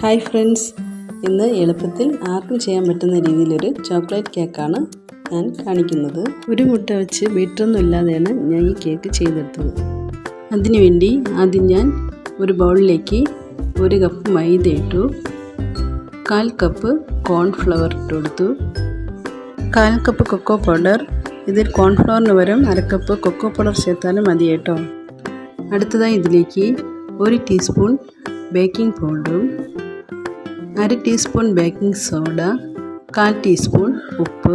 Hi friends, ഇന്ന് എളുപ്പത്തിൽ ആർക്കും ചെയ്യാൻ പറ്റുന്ന രീതിയിലൊരു ചോക്ലേറ്റ് കേക്കാണ് ഞാൻ കാണിക്കുന്നത്. ഒരു മുട്ട വെച്ച് ബീറ്ററൊന്നും ഇല്ലാതെയാണ് ഞാൻ ഈ കേക്ക് ചെയ്തെടുത്തത്. അതിനുവേണ്ടി ആദ്യം ഞാൻ ഒരു ബൗളിലേക്ക് 1 കപ്പ് മൈദ ഇട്ടു, 1/4 കപ്പ് കോൺഫ്ലവർ ഇട്ട് കൊടുത്തു, 1/4 കപ്പ് കൊക്കോ പൗഡർ. ഇതിൽ കോൺഫ്ലവറിന് പകരം 1/2 കപ്പ് കൊക്കോ പൗഡർ ചേർത്താലും മതി കേട്ടോ. അടുത്തതായി ഇതിലേക്ക് 1 ടീസ്പൂൺ ബേക്കിംഗ് പൗഡറും 1/2 ടീസ്പൂൺ ബേക്കിംഗ് സോഡ, 1/4 ടീസ്പൂൺ ഉപ്പ്,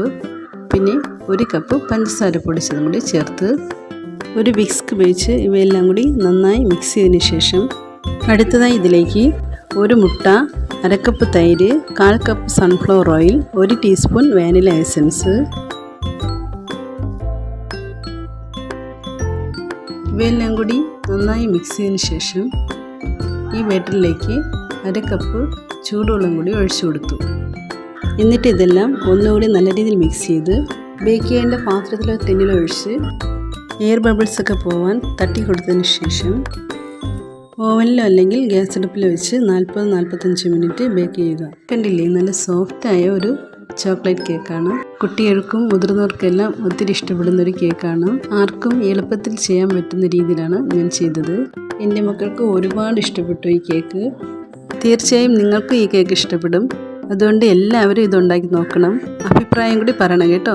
പിന്നെ 1 കപ്പ് പഞ്ചസാര പൊടിച്ചതും കൂടി ചേർത്ത് ഒരു വിസ്ക് ഉപയോഗിച്ച് ഇവയെല്ലാം കൂടി നന്നായി മിക്സ് ചെയ്തതിന് ശേഷം അടുത്തതായി ഇതിലേക്ക് 1 മുട്ട, 1/2 കപ്പ് തൈര്, 1/4 cup sunflower oil, 1 teaspoon vanilla essence ഇവയെല്ലാം കൂടി നന്നായി മിക്സ് ചെയ്തതിന് ശേഷം ഈ ബാറ്ററിലേക്ക് 1/2 കപ്പ് ചൂടുവെള്ളം കൂടി ഒഴിച്ചു കൊടുത്തു. എന്നിട്ട് ഇതെല്ലാം ഒന്നുകൂടി നല്ല രീതിയിൽ മിക്സ് ചെയ്ത് ബേക്ക് ചെയ്യേണ്ട പാത്രത്തിലോ ടിന്നിലോ ഒഴിച്ച് എയർ ബബിൾസൊക്കെ പോവാൻ തട്ടി കൊടുത്തതിന് ശേഷം ഓവനിലോ അല്ലെങ്കിൽ ഗ്യാസ് അടുപ്പിലോ വെച്ച് 40-45 മിനിറ്റ് ബേക്ക് ചെയ്യുക. കണ്ടില്ലേ, നല്ല സോഫ്റ്റായ ഒരു ചോക്ലേറ്റ് കേക്കാണ്. കുട്ടികൾക്കും മുതിർന്നവർക്കെല്ലാം ഒത്തിരി ഇഷ്ടപ്പെടുന്ന ഒരു കേക്കാണ്. ആർക്കും എളുപ്പത്തിൽ ചെയ്യാൻ പറ്റുന്ന രീതിയിലാണ് ഞാൻ ചെയ്തത്. എൻ്റെ മക്കൾക്ക് ഒരുപാട് ഇഷ്ടപ്പെട്ടു ഈ കേക്ക്. തീർച്ചയായും നിങ്ങൾക്കും ഈ കേക്ക് ഇഷ്ടപ്പെടും. അതുകൊണ്ട് എല്ലാവരും ഇതുണ്ടാക്കി നോക്കണം. അഭിപ്രായം കൂടി പറയണം കേട്ടോ.